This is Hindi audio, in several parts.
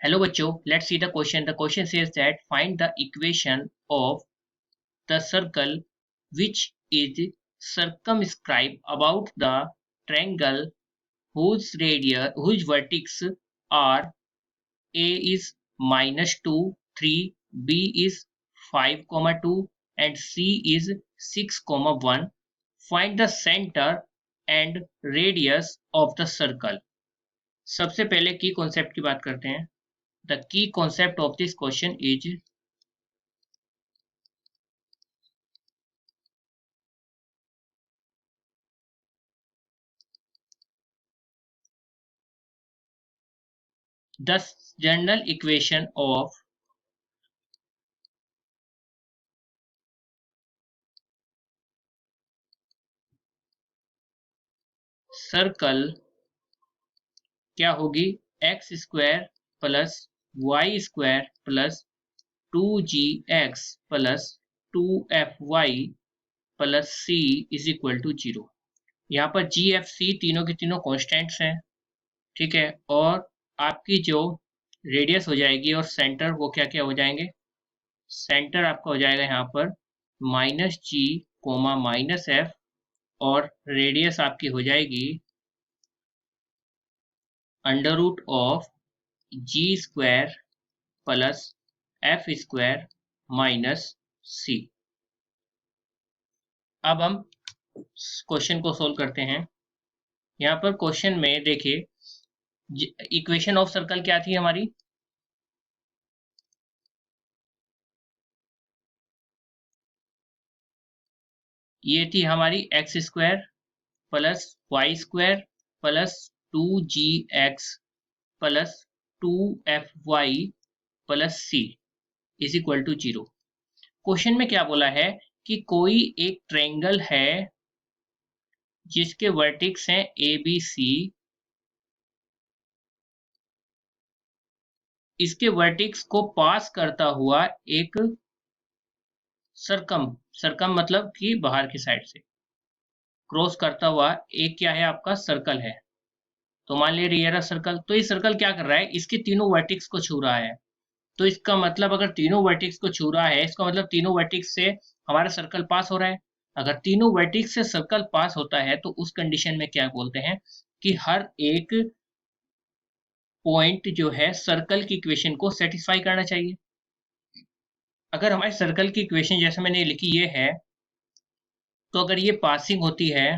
Hello बच्चों, let's see the question. The question says that find the equation of the circle which is circumscribed about the triangle whose vertex are A is -2, 3, B is 5, 2 and C is 6, 1. Find the center and radius of the circle. सबसे पहले की कॉन्सेप्ट की बात करते हैं. The key concept of this question is the general equation of circle क्या होगी, x square plus y square plus 2gx plus 2fy plus c is equal to 0. यहाँ पर जी एफ सी तीनों के तीनों कॉन्स्टेंट्स हैं, ठीक है. और आपकी जो रेडियस हो जाएगी और सेंटर वो क्या क्या हो जाएंगे, सेंटर आपका हो जाएगा यहाँ पर -g, -f और रेडियस आपकी हो जाएगी under root of G square plus F square minus C. अब हम क्वेश्चन को सोल्व करते हैं. यहाँ पर क्वेश्चन में देखिए इक्वेशन ऑफ सर्कल क्या थी हमारी, ये थी हमारी x square plus y square plus 2gx plus 2fy plus C is equal to 0. Question में क्या बोला है कि कोई एक ट्रायंगल है जिसके वर्टेक्स हैं ए बी सी, इसके वर्टेक्स को पास करता हुआ एक सरकम मतलब कि बाहर की साइड से क्रॉस करता हुआ एक क्या है आपका सर्कल है. तो मान लीजिए ये रहा सर्कल. तो ये सर्कल क्या कर रहा है, इसके तीनों वर्टेक्स को छू रहा है. तो इसका मतलब अगर तीनों वर्टेक्स को छू रहा है, इसका मतलब तीनों वर्टेक्स से हमारा सर्कल पास हो रहा है. अगर तीनों वर्टेक्स से सर्कल पास होता है तो उस कंडीशन में क्या बोलते हैं कि हर एक पॉइंट जो है सर्कल की इक्वेशन को सेटिस्फाई करना चाहिए. अगर हमारे सर्कल की इक्वेशन जैसे मैंने लिखी ये है, तो अगर ये पासिंग होती है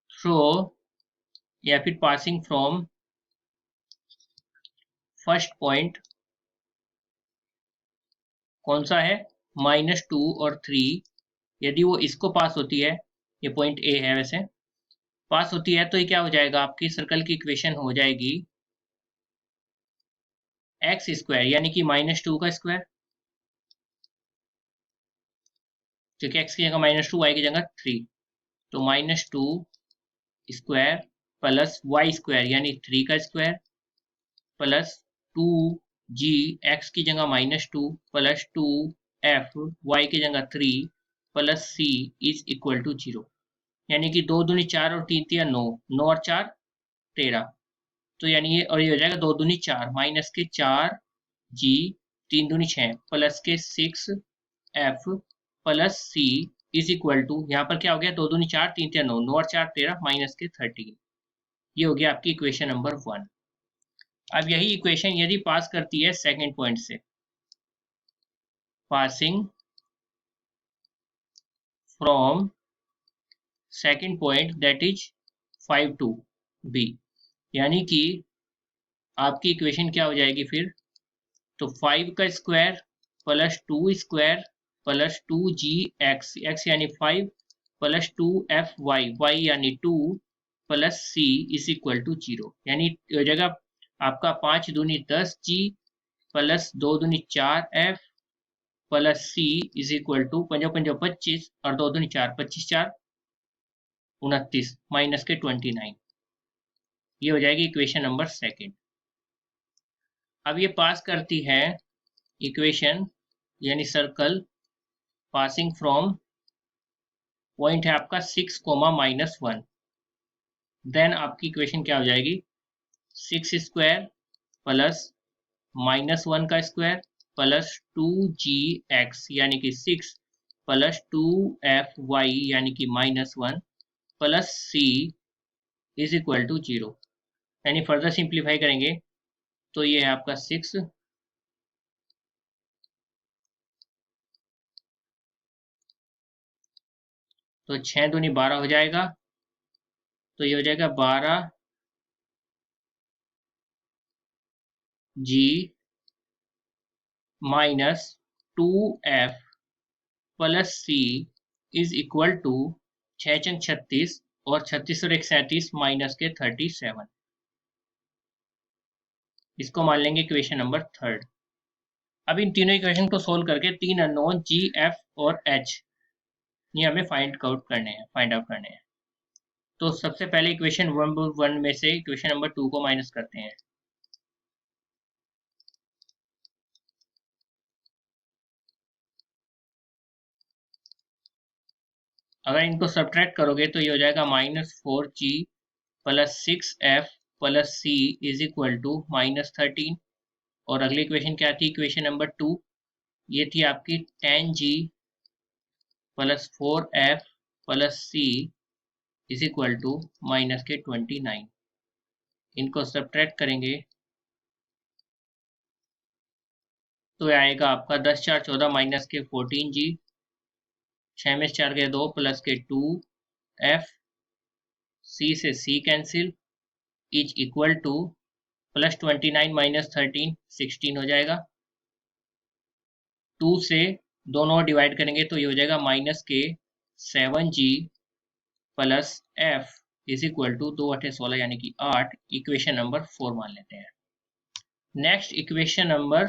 थ्रू या फिर पासिंग फ्रॉम फर्स्ट पॉइंट, कौन सा है -2 और 3, यदि वो इसको पास होती है, ये पॉइंट ए है वैसे, पास होती है तो ये क्या हो जाएगा, आपकी सर्कल की इक्वेशन हो जाएगी एक्स स्क्वायर यानी कि -2 का स्क्वायर, क्योंकि एक्स की जगह -2 वाई की जगह 3, तो -2 स्क्वायर प्लस वाई स्क्वायर यानी 3 का स्क्वायर प्लस 2g एक्स की जगह -2 प्लस 2f वाई की जगह 3 plus c is equal to 0. यानी कि 2 दूनी 4 और 3 तिया 9, 9 और 4 13, तो यानी ये और ये हो जाएगा 2 दूनी 4 माइनस के 4g 3 दूनी 6 प्लस के 6f plus c is equal to, यहाँ पर क्या हो गया 2 दूनी 4 3 तिया 9, 9 और 4 13 माइनस के 13. ये हो गया आपकी इक्वेशन नंबर 1. अब यही इक्वेशन यदि पास करती है सेकंड पॉइंट से, passing from second point that is 5 to b, यानी कि आपकी इक्वेशन क्या हो जाएगी फिर, तो 5 का square plus 2 square plus 2gx, x यानी 5 प्लस 2fy, y यानी 2 plus c is equal to 0. यानी हो जाएगा आपका 5 दूनी 10g प्लस 2 दूनी 4f plus c is equal to 5 5 25 और 2 दूनी 4 25 4 29 माइनस के 29. ये हो जाएगी इक्वेशन नंबर सेकंड. अब ये पास करती है इक्वेशन यानी सर्कल पासिंग फ्रॉम पॉइंट है आपका 6, -1. देन आपकी इक्वेशन क्या हो जाएगी, 6 स्क्वायर प्लस -1 का स्क्वायर प्लस 2gx यानी कि 6 प्लस 2fy यानी कि -1 plus c is equal to 0। यानी फर्दर सिंप्लीफाई करेंगे तो ये है आपका 6 तो 6 दूनी 12 हो जाएगा, तो ये हो जाएगा 12 g minus 2f plus c is equal to 6 चंग 36 और 36 और 1 37 माइनस के 37। इसको मान लेंगे इक्वेशन नंबर 3। अब इन तीनों इक्वेशन को सोल्व करके तीन अननोन g, f और h ये हमें फाइंड आउट करने हैं। तो सबसे पहले इक्वेशन 1 में से इक्वेशन नंबर 2 को माइनस करते हैं। अगर इनको सब्ट्रैक्ट करोगे तो ये हो जाएगा -4g plus 6f plus c is equal to -13। और अगली इक्वेशन क्या थी, इक्वेशन नंबर 2, ये थी आपकी 10g plus 4f plus c is equal to -29। इनको सब्ट्रैक्ट करेंगे तो आएगा आपका 10 4 14 माइनस के 14g, 6 में 4 के 2 प्लस के 2f, c से c cancel is equal two plus 29 minus 13 16 हो जाएगा। 2 से दोनों डिवाइड करेंगे तो ये हो जाएगा माइनस के 7g plus f is equal to 2 8 16 यानी कि 8। इक्वेशन नंबर 4 मान लेते हैं। नेक्स्ट इक्वेशन नंबर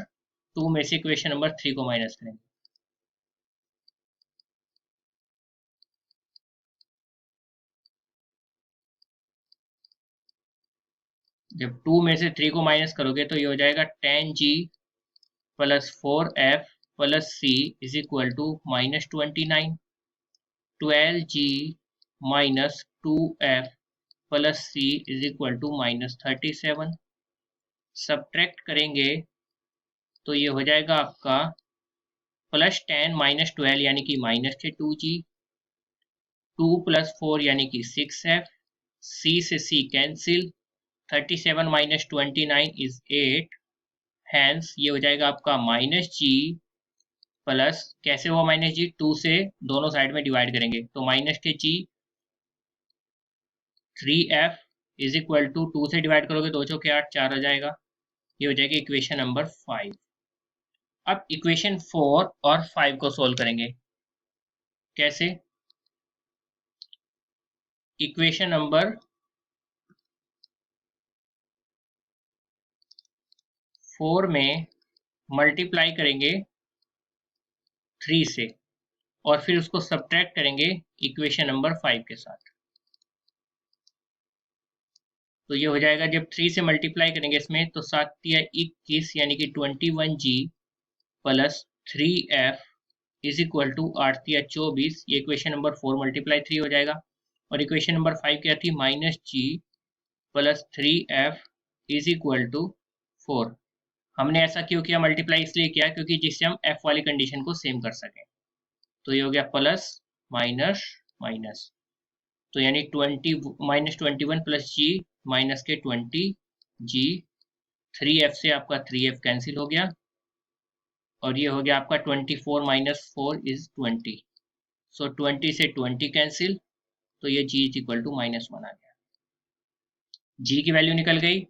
2 में से इक्वेशन नंबर 3 को माइनस करेंगे। जब 2 में से 3 को माइनस करोगे तो ये हो जाएगा 10g plus 4f plus c is equal to -29। 12g minus 2f plus c is equal to -37। Subtract करेंगे तो ये हो जाएगा आपका प्लस 10 माइनस 12 यानी कि माइनस के 2g, 2 प्लस 4 यानी कि 6f, c से c cancel, 37 minus 29 is 8। Hence ये हो जाएगा आपका -g प्लस, कैसे हुआ -g, 2 से दोनों साइड में डिवाइड करेंगे तो माइनस के g 3f is equal to 2 से डिवाइड करोगे 2 चौके 8 4 हो जाएगा। ये हो जाएगी इक्वेशन नंबर 5। अब इक्वेशन 4 और 5 को सोल्व करेंगे। कैसे, इक्वेशन नंबर 4 में मल्टीप्लाई करेंगे 3 से और फिर उसको सब्ट्रैक्ट करेंगे इक्वेशन नंबर 5 के साथ। तो ये हो जाएगा, जब 3 से मल्टीप्लाई करेंगे इसमें तो 7 या 21 यानी कि 21g plus 3f is equal to 8 या 24। ये इक्वेशन नंबर 4 मल्टीप्लाई 3 हो जाएगा। और इक्वेशन नंबर 5 क्या थी, -g plus 3f is equal to 4। हमने ऐसा क्यों किया, मल्टीप्लाई इसलिए किया क्योंकि जिससे हम f वाली कंडीशन को सेम कर सकें। तो ये हो गया प्लस माइनस माइनस, तो यानी 21 प्लस g माइनस के 20g, 3f से आपका 3f कैंसिल हो गया और ये हो गया आपका 24 माइनस 4 इज 20। सो 20 से 20 कैंसिल, तो ये g इज इक्वल टू -1 आ गया। g की वैल्यू निकल गई।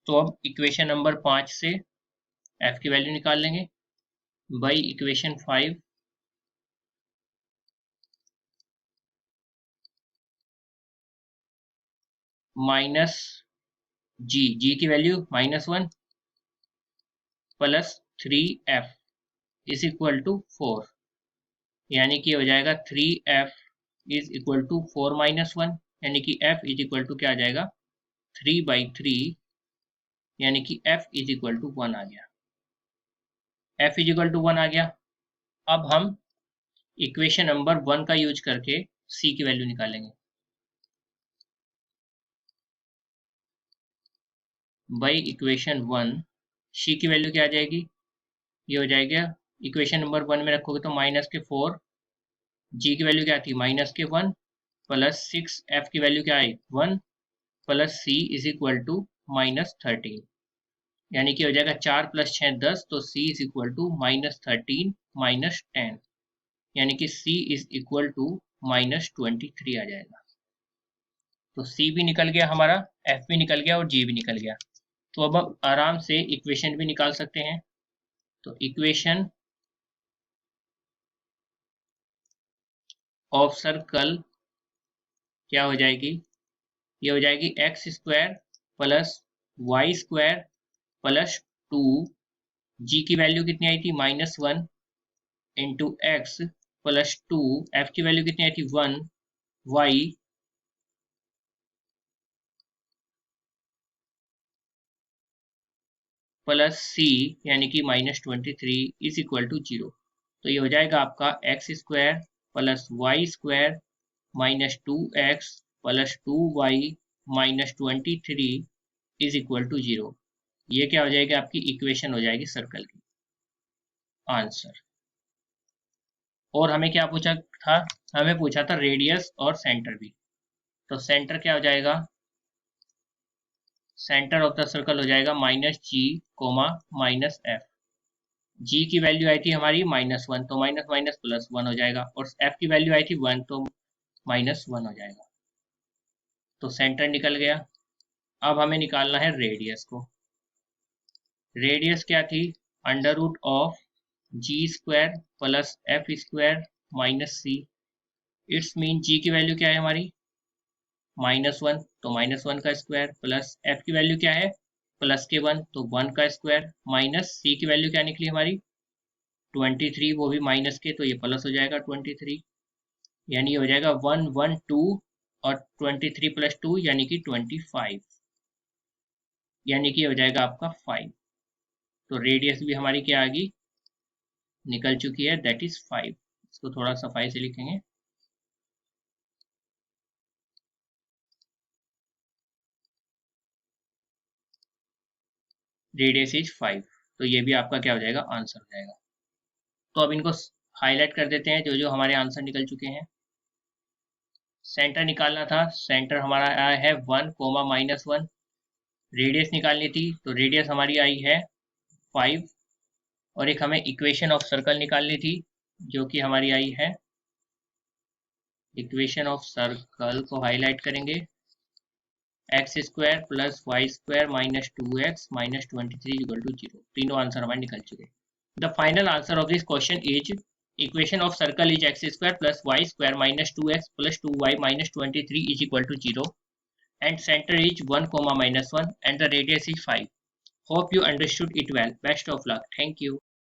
तो अब इक्वेशन नंबर 5 से f की वैल्यू निकाल लेंगे। बाई इक्वेशन 5 माइनस g की value -1 plus 3f is equal to 4, यानी कि हो जाएगा 3f is equal to 4 minus 1, यानी कि f इज इक्वल टू क्या आ जाएगा 3/3, यानी कि f इज इक्वल टू 1 आ गया। f इज इक्वल टू 1 आ गया। अब हम इक्वेशन नंबर 1 का यूज करके c की वैल्यू निकालेंगे। बाई इक्वेशन 1, सी की वैल्यू क्या आ जाएगी, ये हो जाएगा इक्वेशन नंबर 1 में रखोगे तो -4, जी की वैल्यू क्या थी -1 प्लस 6, एफ की वैल्यू क्या आई 1 plus C is equal to -13, यानी कि हो जाएगा 4 + 6 10, तो सी इज इक्वल टू -13 -10, यानी कि सी इज इक्वल टू -23 आ जाएगा। तो सी भी निकल गया हमारा, एफ भी निकल गया और जी भी निकल गया। तो अब हम आराम से इक्वेशन भी निकाल सकते हैं। तो इक्वेशन ऑफ सर्कल क्या हो जाएगी, ये हो जाएगी x² प्लस y² प्लस 2, जी की वैल्यू कितनी आई थी -1 इंटू एक्स प्लस 2, एफ की वैल्यू कितनी आई थी 1, y प्लस सी यानी कि -23 इज इक्वल टू 0। तो ये हो जाएगा आपका x² plus y² minus 2x plus 2y minus 23 is equal to 0। ये क्या हो जाएगी, आपकी इक्वेशन हो जाएगी सर्कल की, आंसर। और हमें क्या पूछा था, हमें पूछा था रेडियस और सेंटर भी। तो सेंटर क्या हो जाएगा, सेंटर ऑफ द सर्कल हो जाएगा -g, -f। जी की वैल्यू आई थी हमारी -1, तो माइनस माइनस प्लस 1 हो जाएगा, और एफ की वैल्यू आई थी 1, तो -1 हो जाएगा। तो सेंटर निकल गया। अब हमें निकालना है रेडियस को। रेडियस क्या थी, √ऑफ g² plus f² minus C. It's mean G की वैल्यू क्या है हमारी -1, तो -1 का स्क्वायर, प्लस एफ की वैल्यू क्या है +1, तो 1 का स्क्वायर, माइनस सी की वैल्यू क्या निकली हमारी 23, वो भी माइनस के, तो ये प्लस हो जाएगा 23, यानी हो जाएगा 112 और 23 + 2 यानी कि 25, यानी कि हो जाएगा आपका 5। तो रेडियस भी हमारी क्या आ गई, निकल चुकी है, दैट इज 5। इसको थोड़ा सफाई से लिखेंगे, रेडियस इज 5। तो ये भी आपका क्या हो जाएगा, आंसर हो जाएगा। तो अब इनको हाईलाइट कर देते हैं, जो जो हमारे आंसर निकल चुके हैं। सेंटर निकालना था, सेंटर हमारा आया है 1, -1। रेडियस निकालनी थी, तो रेडियस हमारी आई है 5। और एक हमें इक्वेशन ऑफ सर्कल निकालनी थी, जो कि हमारी आई है, इक्वेशन ऑफ सर्कल को हाईलाइट करेंगे, x² plus y² minus 2x minus 23 equal to 0। तीनों आंसर हमारे निकल चुके। The final answer of this question is equation of circle is x² plus y² minus 2x plus 2y minus 23 is equal to 0 and center is 1, -1 and the radius is 5. Hope you understood it well. Best of luck. Thank you.